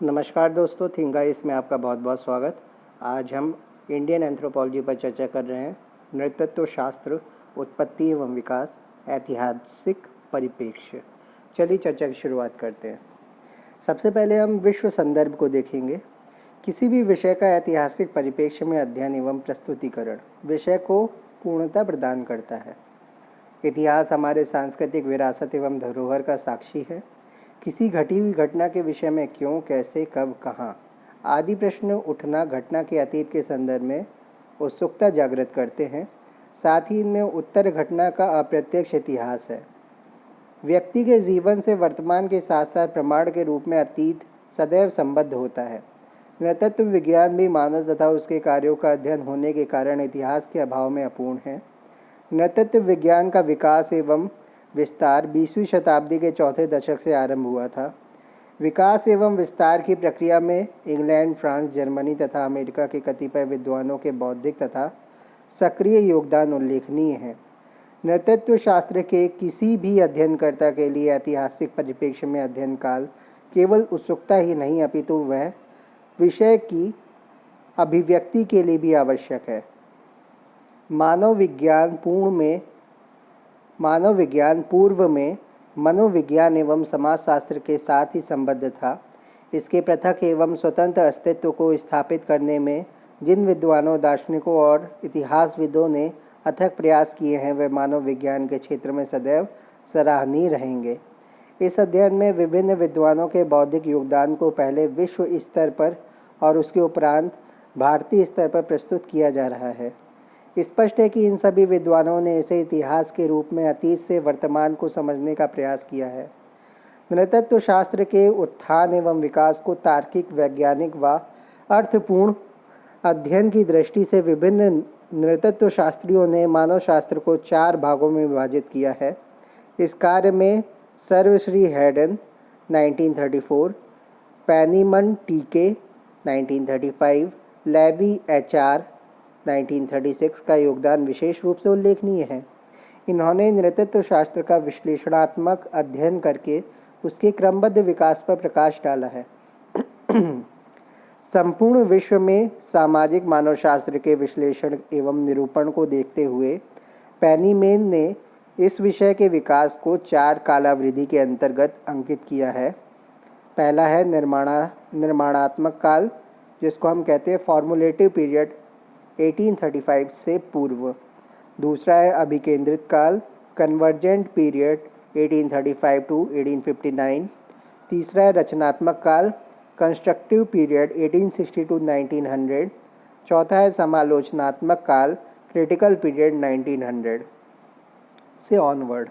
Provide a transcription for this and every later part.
नमस्कार दोस्तों, थिंगाइस में आपका बहुत बहुत स्वागत। आज हम इंडियन एंथ्रोपोलॉजी पर चर्चा कर रहे हैं। नृतत्व शास्त्र, उत्पत्ति एवं विकास, ऐतिहासिक परिप्रेक्ष्य। चलिए चर्चा की शुरुआत करते हैं। सबसे पहले हम विश्व संदर्भ को देखेंगे। किसी भी विषय का ऐतिहासिक परिप्रेक्ष्य में अध्ययन एवं प्रस्तुतिकरण विषय को पूर्णता प्रदान करता है। इतिहास हमारे सांस्कृतिक विरासत एवं धरोहर का साक्षी है। किसी घटी हुई घटना के विषय में क्यों, कैसे, कब, कहाँ आदि प्रश्न उठना घटना के अतीत के संदर्भ में उत्सुकता जागृत करते हैं। साथ ही इनमें उत्तर घटना का अप्रत्यक्ष इतिहास है। व्यक्ति के जीवन से वर्तमान के साथ साथ प्रमाण के रूप में अतीत सदैव संबद्ध होता है। नृतत्व विज्ञान भी मानव तथा उसके कार्यों का अध्ययन होने के कारण इतिहास के अभाव में अपूर्ण है। नृतत्व विज्ञान का विकास एवं विस्तार 20वीं शताब्दी के चौथे दशक से आरंभ हुआ था। विकास एवं विस्तार की प्रक्रिया में इंग्लैंड, फ्रांस, जर्मनी तथा अमेरिका के कतिपय विद्वानों के बौद्धिक तथा सक्रिय योगदान उल्लेखनीय हैं। नृतत्व शास्त्र के किसी भी अध्ययनकर्ता के लिए ऐतिहासिक परिप्रेक्ष्य में अध्ययन काल केवल उत्सुकता ही नहीं अपितु वह विषय की अभिव्यक्ति के लिए भी आवश्यक है। मानव विज्ञान पूर्व में मनोविज्ञान एवं समाजशास्त्र के साथ ही संबद्ध था। इसके पृथक एवं स्वतंत्र अस्तित्व को स्थापित करने में जिन विद्वानों, दार्शनिकों और इतिहासविदों ने अथक प्रयास किए हैं वे मानव विज्ञान के क्षेत्र में सदैव सराहनीय रहेंगे। इस अध्ययन में विभिन्न विद्वानों के बौद्धिक योगदान को पहले विश्व स्तर पर और उसके उपरांत भारतीय स्तर पर प्रस्तुत किया जा रहा है। स्पष्ट है कि इन सभी विद्वानों ने इसे इतिहास के रूप में अतीत से वर्तमान को समझने का प्रयास किया है। नृतत्व शास्त्र के उत्थान एवं विकास को तार्किक, वैज्ञानिक व अर्थपूर्ण अध्ययन की दृष्टि से विभिन्न नृतत्व शास्त्रियों ने मानव शास्त्र को 4 भागों में विभाजित किया है। इस कार्य में सर्वश्री हैडन 1934, पेनीमन टीके 1935, लेवी एचआर 1936 का योगदान विशेष रूप से उल्लेखनीय है। इन्होंने नृतत्व शास्त्र का विश्लेषणात्मक अध्ययन करके उसके क्रमबद्ध विकास पर प्रकाश डाला है। संपूर्ण विश्व में सामाजिक मानवशास्त्र के विश्लेषण एवं निरूपण को देखते हुए पेनीमेन ने इस विषय के विकास को 4 कालावधि के अंतर्गत अंकित किया है। पहला है निर्माणात्मक काल, जिसको हम कहते हैं फॉर्मुलेटिव पीरियड 1835 से पूर्व। दूसरा है अभिकेंद्रित काल, कन्वर्जेंट पीरियड 1835 टू 1859। तीसरा है रचनात्मक काल, कंस्ट्रक्टिव पीरियड 1860 टू 1900। चौथा है समालोचनात्मक काल, क्रिटिकल पीरियड 1900 से ऑनवर्ड।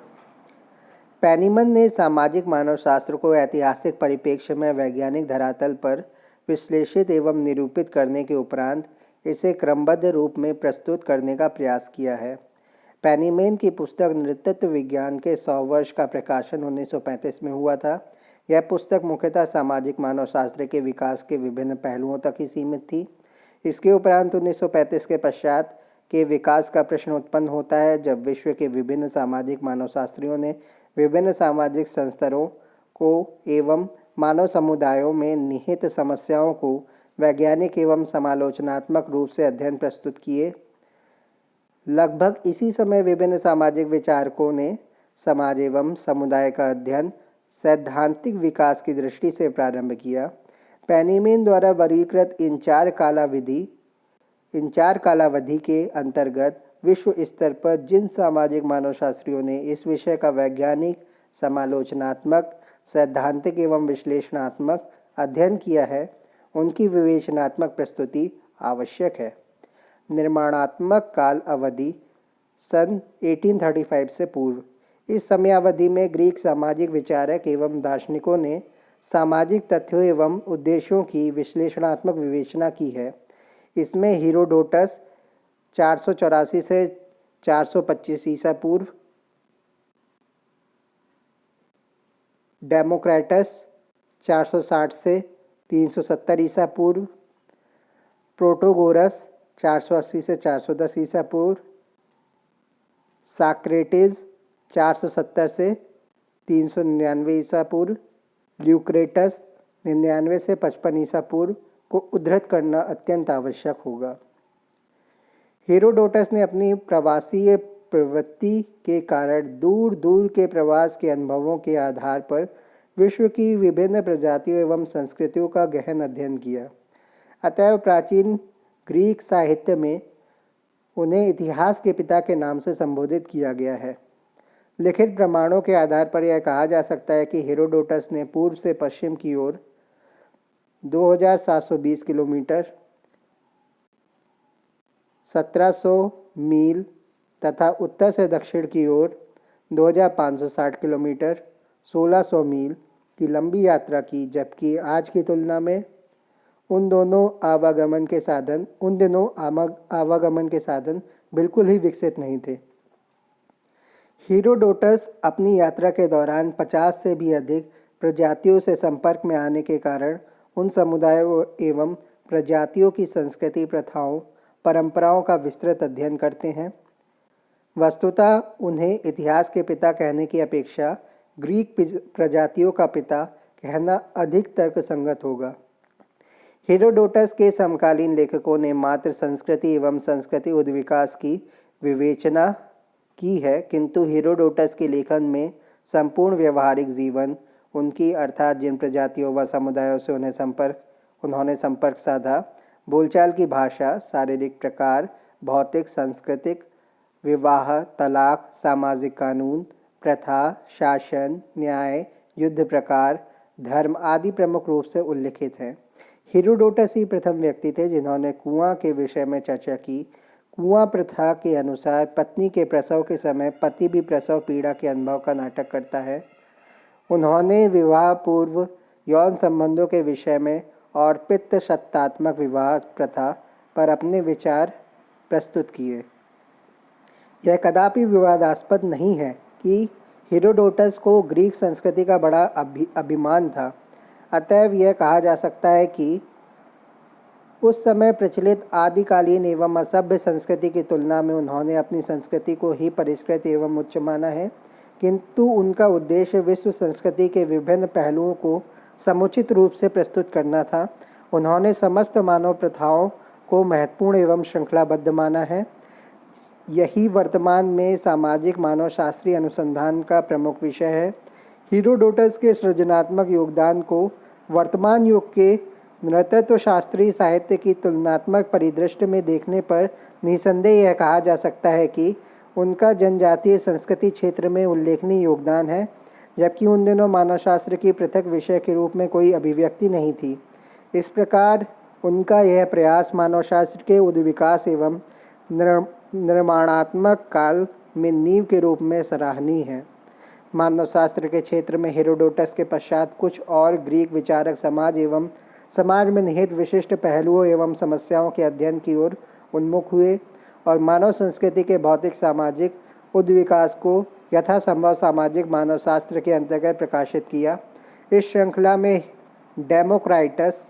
पेनीमन ने सामाजिक मानवशास्त्र को ऐतिहासिक परिप्रेक्ष्य में वैज्ञानिक धरातल पर विश्लेषित एवं निरूपित करने के उपरांत इसे क्रमबद्ध रूप में प्रस्तुत करने का प्रयास किया है। पेनीमेन की पुस्तक नृतत्व विज्ञान के 100 वर्ष का प्रकाशन 1935 में हुआ था। यह पुस्तक मुख्यतः सामाजिक मानवशास्त्र के विकास के विभिन्न पहलुओं तक ही सीमित थी। इसके उपरांत 1935 के पश्चात के विकास का प्रश्न उत्पन्न होता है, जब विश्व के विभिन्न सामाजिक मानवशास्त्रियों ने विभिन्न सामाजिक संस्तरों को एवं मानव समुदायों में निहित समस्याओं को वैज्ञानिक एवं समालोचनात्मक रूप से अध्ययन प्रस्तुत किए। लगभग इसी समय विभिन्न सामाजिक विचारकों ने समाज एवं समुदाय का अध्ययन सैद्धांतिक विकास की दृष्टि से प्रारंभ किया। पेनीमेन द्वारा वर्गीकृत इन चार कालावधि के अंतर्गत विश्व स्तर पर जिन सामाजिक मानवशास्त्रियों ने इस विषय का वैज्ञानिक, समालोचनात्मक, सैद्धांतिक एवं विश्लेषणात्मक अध्ययन किया है, उनकी विवेचनात्मक प्रस्तुति आवश्यक है। निर्माणात्मक काल अवधि सन 1835 से पूर्व। इस समयावधि में ग्रीक सामाजिक विचारक एवं दार्शनिकों ने सामाजिक तथ्यों एवं उद्देश्यों की विश्लेषणात्मक विवेचना की है। इसमें हीरोडोटस 484 से 425 ईसा पूर्व, डेमोक्रेटस 460 से 370 ईसा पूर्व, प्रोटोगोरस 480 से 410 ईसा पूर्व, साक्रेटिस 470 से 399 ईसा पूर्व, ल्यूक्रेटस 99 से 55 ईसा पूर्व को उद्धृत करना अत्यंत आवश्यक होगा। हेरोडोटस ने अपनी प्रवासीय प्रवृत्ति के कारण दूर दूर के प्रवास के अनुभवों के आधार पर विश्व की विभिन्न प्रजातियों एवं संस्कृतियों का गहन अध्ययन किया। अतएव प्राचीन ग्रीक साहित्य में उन्हें इतिहास के पिता के नाम से संबोधित किया गया है। लिखित प्रमाणों के आधार पर यह कहा जा सकता है कि हेरोडोटस ने पूर्व से पश्चिम की ओर 2720 किलोमीटर 1700 मील तथा उत्तर से दक्षिण की ओर 2560 किलोमीटर 1600 मील की लंबी यात्रा की, जबकि आज की तुलना में उन दिनों आवागमन के साधन बिल्कुल ही विकसित नहीं थे। हेरोडोटस अपनी यात्रा के दौरान 50 से भी अधिक प्रजातियों से संपर्क में आने के कारण उन समुदायों एवं प्रजातियों की संस्कृति, प्रथाओं, परंपराओं का विस्तृत अध्ययन करते हैं। वस्तुतः उन्हें इतिहास के पिता कहने की अपेक्षा ग्रीक प्रजातियों का पिता कहना अधिक तर्कसंगत होगा। हेरोडोटस के समकालीन लेखकों ने मात्र संस्कृति एवं संस्कृति उद्विकास की विवेचना की है, किंतु हेरोडोटस के लेखन में संपूर्ण व्यवहारिक जीवन, उनकी अर्थात जिन प्रजातियों व समुदायों से उन्होंने संपर्क साधा, बोलचाल की भाषा, शारीरिक प्रकार, भौतिक, सांस्कृतिक, विवाह, तलाक, सामाजिक कानून, प्रथा, शासन, न्याय, युद्ध प्रकार, धर्म आदि प्रमुख रूप से उल्लिखित हैं। हेरोडोटस ही प्रथम व्यक्ति थे जिन्होंने कुआं के विषय में चर्चा की। कुआं प्रथा के अनुसार पत्नी के प्रसव के समय पति भी प्रसव पीड़ा के अनुभव का नाटक करता है। उन्होंने विवाह पूर्व यौन संबंधों के विषय में और पित्त सत्तात्मक विवाह प्रथा पर अपने विचार प्रस्तुत किए। यह कदापि विवादास्पद नहीं है कि हेरोडोटस को ग्रीक संस्कृति का बड़ा अभिमान था। अतएव यह कहा जा सकता है कि उस समय प्रचलित आदिकालीन एवं असभ्य संस्कृति की तुलना में उन्होंने अपनी संस्कृति को ही परिष्कृत एवं उच्च माना है, किंतु उनका उद्देश्य विश्व संस्कृति के विभिन्न पहलुओं को समुचित रूप से प्रस्तुत करना था। उन्होंने समस्त मानव प्रथाओं को महत्वपूर्ण एवं श्रृंखलाबद्ध माना है। यही वर्तमान में सामाजिक मानवशास्त्रीय अनुसंधान का प्रमुख विषय है। हेरोडोटस के सृजनात्मक योगदान को वर्तमान युग के नृतत्व शास्त्रीय साहित्य की तुलनात्मक परिदृष्टि में देखने पर निसंदेह यह कहा जा सकता है कि उनका जनजातीय संस्कृति क्षेत्र में उल्लेखनीय योगदान है, जबकि उन दिनों मानवशास्त्र की पृथक विषय के रूप में कोई अभिव्यक्ति नहीं थी। इस प्रकार उनका यह प्रयास मानवशास्त्र के उद्विकास एवं निर्माणात्मक काल में नींव के रूप में सराहनीय है। मानवशास्त्र के क्षेत्र में हेरोडोटस के पश्चात कुछ और ग्रीक विचारक समाज में निहित विशिष्ट पहलुओं एवं समस्याओं के अध्ययन की ओर उन्मुख हुए और मानव संस्कृति के भौतिक सामाजिक उद्विकास को यथासंभव सामाजिक मानवशास्त्र के अंतर्गत प्रकाशित किया। इस श्रृंखला में डेमोक्राइटस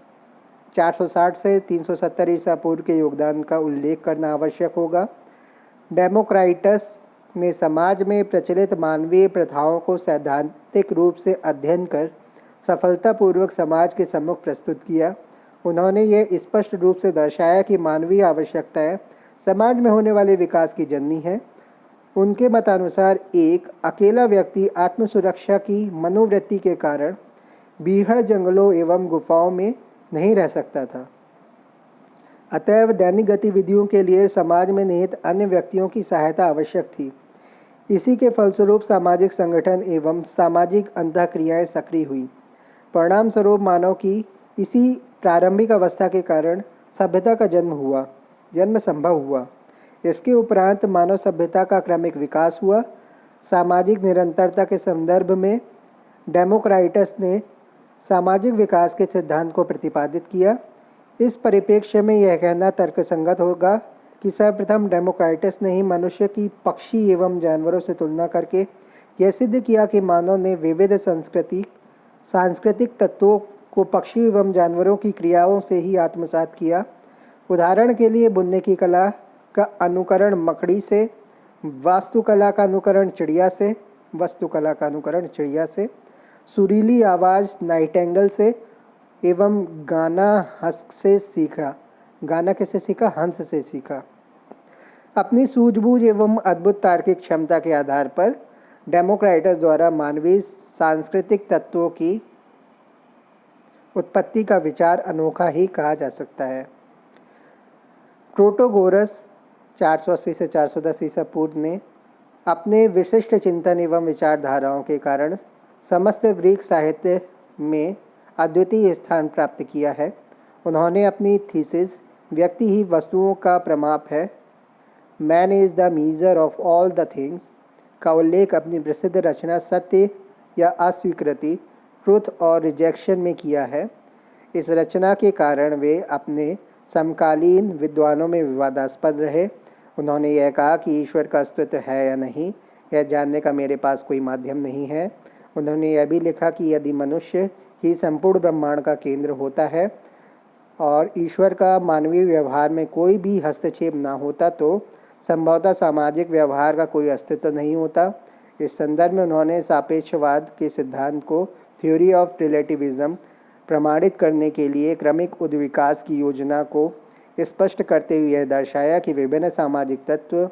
460 से 370 ईसा पूर्व के योगदान का उल्लेख करना आवश्यक होगा। डेमोक्राइटस ने समाज में प्रचलित मानवीय प्रथाओं को सैद्धांतिक रूप से अध्ययन कर सफलतापूर्वक समाज के सम्मुख प्रस्तुत किया। उन्होंने ये स्पष्ट रूप से दर्शाया कि मानवीय आवश्यकताएं समाज में होने वाले विकास की जननी है। उनके मतानुसार एक अकेला व्यक्ति आत्मसुरक्षा की मनोवृत्ति के कारण बीहड़ जंगलों एवं गुफाओं में नहीं रह सकता था। अतएव दैनिक गतिविधियों के लिए समाज में निहित अन्य व्यक्तियों की सहायता आवश्यक थी। इसी के फलस्वरूप सामाजिक संगठन एवं सामाजिक अंतःक्रियाएं सक्रिय हुई। परिणाम स्वरूप मानव की इसी प्रारंभिक अवस्था के कारण सभ्यता का जन्म संभव हुआ। इसके उपरांत मानव सभ्यता का क्रमिक विकास हुआ। सामाजिक निरंतरता के संदर्भ में डेमोक्राइटस ने सामाजिक विकास के सिद्धांत को प्रतिपादित किया। इस परिप्रेक्ष्य में यह कहना तर्कसंगत होगा कि सर्वप्रथम डेमोक्राइटस ने ही मनुष्य की पक्षी एवं जानवरों से तुलना करके यह सिद्ध किया कि मानव ने विविध सांस्कृतिक तत्वों को पक्षी एवं जानवरों की क्रियाओं से ही आत्मसात किया। उदाहरण के लिए बुनने की कला का अनुकरण मकड़ी से, वास्तुकला का अनुकरण चिड़िया से, सुरीली आवाज़ नाइटेंगल से एवं गाना हंस से सीखा। गाना कैसे सीखा? हंस से सीखा। अपनी सूझबूझ एवं अद्भुत तार्किक क्षमता के आधार पर डेमोक्राइटस द्वारा मानवीय सांस्कृतिक तत्वों की उत्पत्ति का विचार अनोखा ही कहा जा सकता है। प्रोटोगोरस 480 से 410 ईसा पूर्व ने अपने विशिष्ट चिंतन एवं विचारधाराओं के कारण समस्त ग्रीक साहित्य में अद्वितीय स्थान प्राप्त किया है। उन्होंने अपनी थीसिस व्यक्ति ही वस्तुओं का प्रमाप है, man is the measure of all the things का उल्लेख अपनी प्रसिद्ध रचना सत्य या अस्वीकृति, ट्रुथ और रिजेक्शन में किया है। इस रचना के कारण वे अपने समकालीन विद्वानों में विवादास्पद रहे। उन्होंने यह कहा कि ईश्वर का अस्तित्व है या नहीं, यह जानने का मेरे पास कोई माध्यम नहीं है। उन्होंने यह भी लिखा कि यदि मनुष्य ही संपूर्ण ब्रह्मांड का केंद्र होता है और ईश्वर का मानवीय व्यवहार में कोई भी हस्तक्षेप ना होता तो संभवतः सामाजिक व्यवहार का कोई अस्तित्व नहीं होता। इस संदर्भ में उन्होंने सापेक्षवाद के सिद्धांत को थ्योरी ऑफ रिलेटिविज्म प्रमाणित करने के लिए क्रमिक उद्विकास की योजना को स्पष्ट करते हुए यह दर्शाया कि विभिन्न सामाजिक तत्व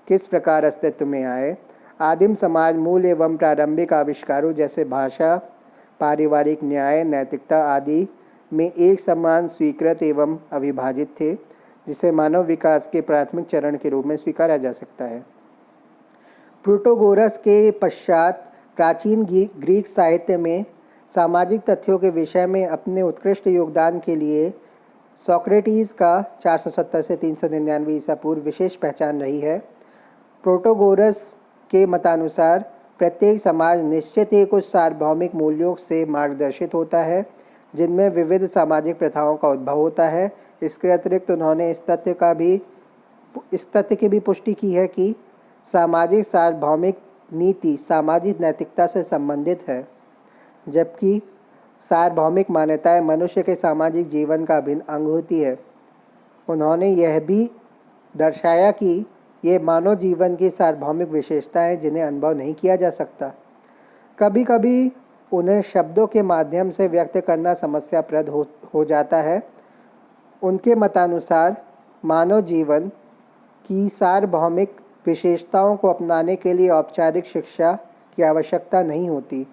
किस प्रकार अस्तित्व में आए। आदिम समाज मूल एवं प्रारंभिक आविष्कारों जैसे भाषा, पारिवारिक न्याय, नैतिकता आदि में एक समान स्वीकृत एवं अविभाजित थे, जिसे मानव विकास के प्राथमिक चरण के रूप में स्वीकारा जा सकता है। प्रोटोगोरस के पश्चात प्राचीन ग्रीक साहित्य में सामाजिक तथ्यों के विषय में अपने उत्कृष्ट योगदान के लिए सोक्रेटिस का 470 से 399 ईसा पूर्व विशेष पहचान रही है। प्रोटोगोरस के मतानुसार प्रत्येक समाज निश्चित ही कुछ सार्वभौमिक मूल्यों से मार्गदर्शित होता है, जिनमें विविध सामाजिक प्रथाओं का उद्भव होता है। इसके अतिरिक्त उन्होंने इस तथ्य की भी पुष्टि की है कि सामाजिक सार्वभौमिक नीति सामाजिक नैतिकता से संबंधित है, जबकि सार्वभौमिक मान्यताएं मनुष्य के सामाजिक जीवन का अभिन्न अंग होती है। उन्होंने यह भी दर्शाया कि ये मानव जीवन की सार्वभौमिक विशेषताएं जिन्हें अनुभव नहीं किया जा सकता। कभी कभी उन्हें शब्दों के माध्यम से व्यक्त करना समस्याप्रद हो जाता है। उनके मतानुसार मानव जीवन की सार्वभौमिक विशेषताओं को अपनाने के लिए औपचारिक शिक्षा की आवश्यकता नहीं होती।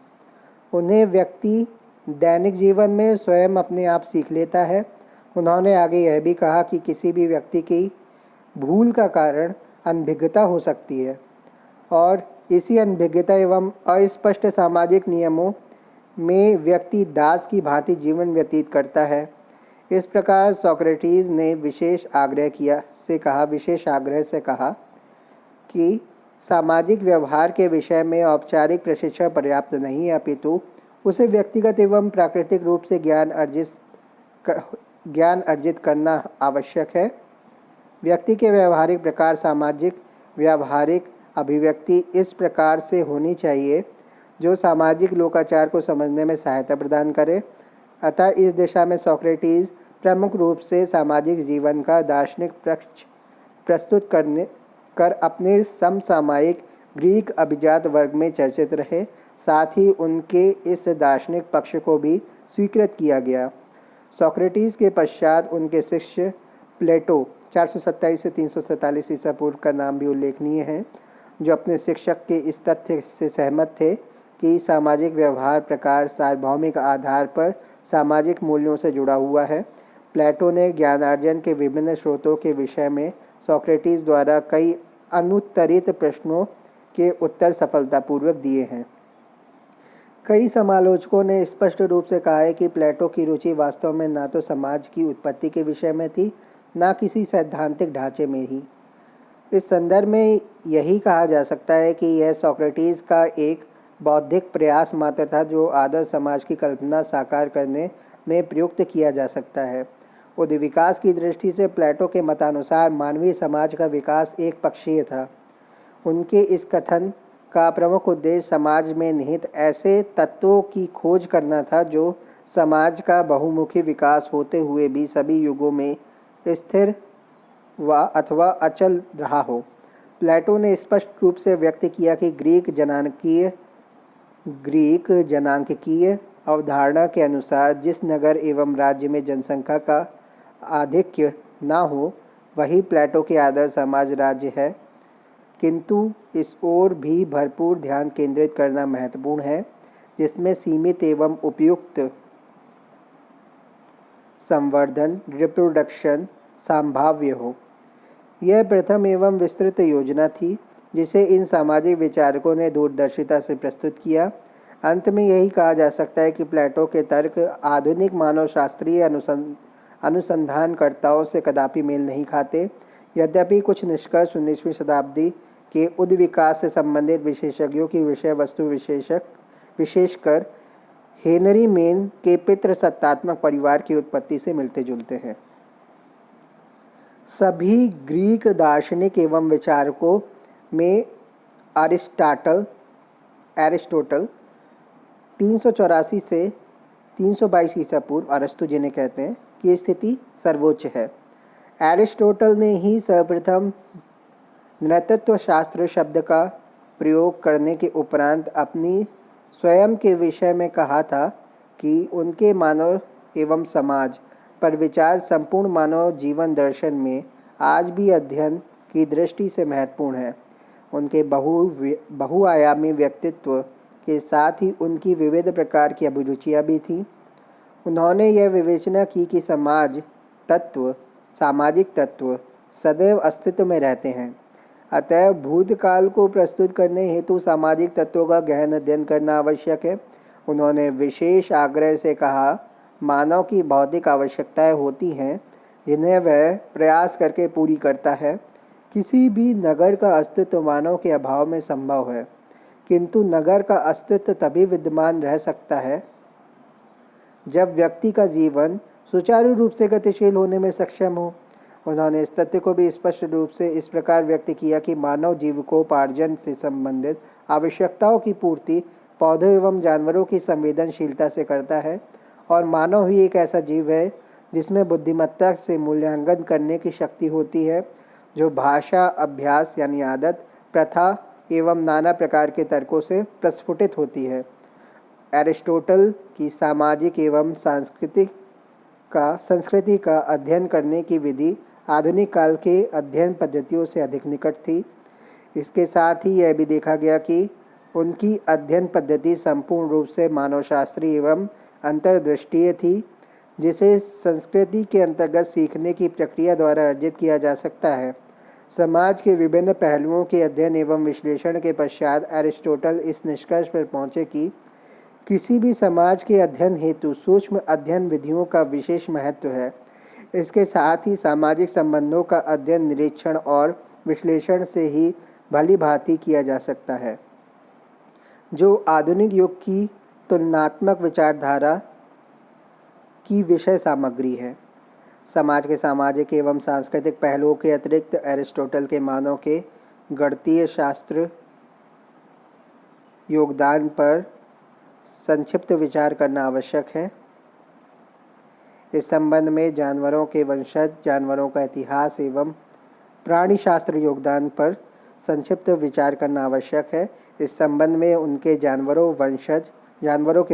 उन्हें व्यक्ति दैनिक जीवन में स्वयं अपने आप सीख लेता है। उन्होंने आगे यह भी कहा कि किसी भी व्यक्ति की भूल का कारण अनभिज्ञता हो सकती है और इसी अनभिज्ञता एवं अस्पष्ट सामाजिक नियमों में व्यक्ति दास की भांति जीवन व्यतीत करता है। इस प्रकार सोक्रेटिस ने विशेष आग्रह से कहा कि सामाजिक व्यवहार के विषय में औपचारिक प्रशिक्षण पर्याप्त नहीं है, अपितु उसे व्यक्तिगत एवं प्राकृतिक रूप से ज्ञान अर्जित करना आवश्यक है। व्यक्ति के व्यवहारिक प्रकार सामाजिक व्यवहारिक अभिव्यक्ति इस प्रकार से होनी चाहिए जो सामाजिक लोकाचार को समझने में सहायता प्रदान करे। अतः इस दिशा में सोक्रेटिस प्रमुख रूप से सामाजिक जीवन का दार्शनिक पक्ष प्रस्तुत कर अपने समसामयिक ग्रीक अभिजात वर्ग में चर्चित रहे। साथ ही उनके इस दार्शनिक पक्ष को भी स्वीकृत किया गया। सोक्रेटिस के पश्चात उनके शिष्य प्लेटो 427 से 347 ईसा पूर्व का नाम भी उल्लेखनीय है, जो अपने शिक्षक के इस तथ्य से सहमत थे कि सामाजिक व्यवहार प्रकार सार्वभौमिक आधार पर सामाजिक मूल्यों से जुड़ा हुआ है। प्लेटो ने ज्ञानार्जन के विभिन्न स्रोतों के विषय में सोक्रेटिस द्वारा कई अनुत्तरित प्रश्नों के उत्तर सफलतापूर्वक दिए हैं। कई समालोचकों ने स्पष्ट रूप से कहा है कि प्लेटो की रुचि वास्तव में ना तो समाज की उत्पत्ति के विषय में थी, ना किसी सैद्धांतिक ढांचे में ही। इस संदर्भ में यही कहा जा सकता है कि यह सोक्रेटिस का एक बौद्धिक प्रयास मात्र था जो आदर्श समाज की कल्पना साकार करने में प्रयुक्त किया जा सकता है। उद्विकास की दृष्टि से प्लेटो के मतानुसार मानवीय समाज का विकास एक पक्षीय था। उनके इस कथन का प्रमुख उद्देश्य समाज में निहित ऐसे तत्वों की खोज करना था जो समाज का बहुमुखी विकास होते हुए भी सभी युगों में स्थिर व अथवा अचल रहा हो। प्लेटो ने स्पष्ट रूप से व्यक्त किया कि ग्रीक जनांकीय अवधारणा के अनुसार जिस नगर एवं राज्य में जनसंख्या का आधिक्य ना हो वही प्लेटो के आदर्श समाज राज्य है, किंतु इस ओर भी भरपूर ध्यान केंद्रित करना महत्वपूर्ण है जिसमें सीमित एवं उपयुक्त संवर्धन रिप्रोडक्शन संभाव्य हो। यह प्रथम एवं विस्तृत योजना थी जिसे इन सामाजिक विचारकों ने दूरदर्शिता से प्रस्तुत किया। अंत में यही कहा जा सकता है कि प्लेटो के तर्क आधुनिक मानव शास्त्रीय अनुसंधानकर्ताओं से कदापि मेल नहीं खाते। यद्यपि कुछ निष्कर्ष 19वीं शताब्दी के उद्विकास से संबंधित विशेषज्ञों की विषय वस्तु विशेषकर हेनरी मेन के पितृसत्तात्मक परिवार की उत्पत्ति से मिलते जुलते हैं। सभी ग्रीक दार्शनिक एवं विचारकों में एरिस्टोटल 384 से 322 ईसा पूर्व, अरस्तु जिन्हें कहते हैं, की स्थिति सर्वोच्च है। एरिस्टोटल ने ही सर्वप्रथम नृतत्व शास्त्र शब्द का प्रयोग करने के उपरांत अपनी स्वयं के विषय में कहा था कि उनके मानव एवं समाज पर विचार संपूर्ण मानव जीवन दर्शन में आज भी अध्ययन की दृष्टि से महत्वपूर्ण है। उनके बहुआयामी व्यक्तित्व के साथ ही उनकी विविध प्रकार की अभिरुचियाँ भी थीं। उन्होंने यह विवेचना की कि सामाजिक तत्व सदैव अस्तित्व में रहते हैं, अतः भूतकाल को प्रस्तुत करने हेतु सामाजिक तत्वों का गहन अध्ययन करना आवश्यक है। उन्होंने विशेष आग्रह से कहा, मानव की भौतिक आवश्यकताएं होती हैं जिन्हें वह प्रयास करके पूरी करता है। किसी भी नगर का अस्तित्व मानव के अभाव में संभव है, किंतु नगर का अस्तित्व तभी विद्यमान रह सकता है जब व्यक्ति का जीवन सुचारू रूप से गतिशील होने में सक्षम हो। उन्होंने इस तथ्य को भी स्पष्ट रूप से इस प्रकार व्यक्त किया कि मानव जीविकोपार्जन से संबंधित आवश्यकताओं की पूर्ति पौधों एवं जानवरों की संवेदनशीलता से करता है और मानव ही एक ऐसा जीव है जिसमें बुद्धिमत्ता से मूल्यांकन करने की शक्ति होती है, जो भाषा, अभ्यास यानी आदत, प्रथा एवं नाना प्रकार के तर्कों से प्रस्फुटित होती है। एरिस्टोटल की सामाजिक एवं संस्कृति का अध्ययन करने की विधि आधुनिक काल के अध्ययन पद्धतियों से अधिक निकट थी। इसके साथ ही यह भी देखा गया कि उनकी अध्ययन पद्धति संपूर्ण रूप से मानवशास्त्रीय एवं अंतर्दृष्टीय थी, जिसे संस्कृति के अंतर्गत सीखने की प्रक्रिया द्वारा अर्जित किया जा सकता है। समाज के विभिन्न पहलुओं के अध्ययन एवं विश्लेषण के पश्चात एरिस्टोटल इस निष्कर्ष पर पहुँचे कि किसी भी समाज के अध्ययन हेतु सूक्ष्म अध्ययन विधियों का विशेष महत्व है। इसके साथ ही सामाजिक संबंधों का अध्ययन निरीक्षण और विश्लेषण से ही भली भांति किया जा सकता है, जो आधुनिक युग की तुलनात्मक विचारधारा की विषय सामग्री है। समाज के सामाजिक एवं सांस्कृतिक पहलुओं के अतिरिक्त एरिस्टोटल के मानव के गणितीय शास्त्र योगदान पर संक्षिप्त विचार करना आवश्यक है। इस संबंध में जानवरों के वंशज, जानवरों का इतिहास एवं प्राणी शास्त्र योगदान पर संक्षिप्त विचार करना आवश्यक है। इस संबंध में उनके जानवरों के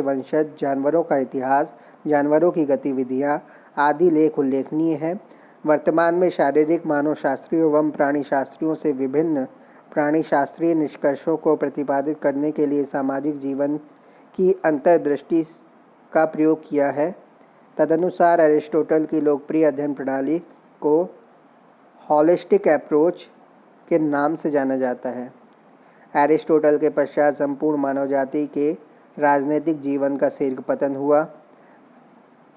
वंशज, जानवरों का इतिहास, जानवरों की गतिविधियाँ आदि लेख उल्लेखनीय हैं। वर्तमान में शारीरिक मानवशास्त्रियों एवं प्राणी शास्त्रियों से विभिन्न प्राणी शास्त्रीय निष्कर्षों को प्रतिपादित करने के लिए सामाजिक जीवन की अंतर्दृष्टि का प्रयोग किया है। तदनुसार एरिस्टोटल की लोकप्रिय अध्ययन प्रणाली को हॉलिस्टिक अप्रोच के नाम से जाना जाता है। एरिस्टोटल के पश्चात संपूर्ण मानव जाति के राजनीतिक जीवन का शीघ्र पतन हुआ।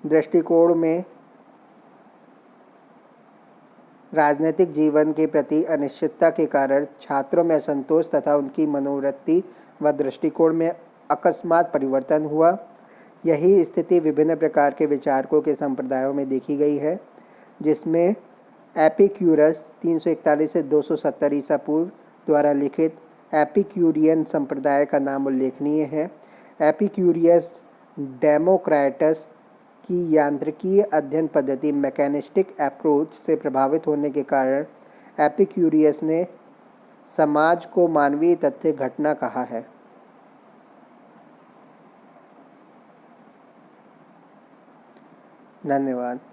दृष्टिकोण में राजनीतिक जीवन के प्रति अनिश्चितता के कारण छात्रों में असंतोष तथा उनकी मनोवृत्ति व दृष्टिकोण में अकस्मात परिवर्तन हुआ। यही स्थिति विभिन्न प्रकार के विचारकों के संप्रदायों में देखी गई है, जिसमें एपिक्यूरस 341 से 270 ईसा पूर्व द्वारा लिखित एपिक्यूरियन संप्रदाय का नाम उल्लेखनीय है। एपिक्यूरियस डेमोक्राटस की यांत्रिकीय अध्ययन पद्धति मैकेनिस्टिक अप्रोच से प्रभावित होने के कारण एपिक्यूरियस ने समाज को मानवीय तथ्य घटना कहा है। धन्यवाद।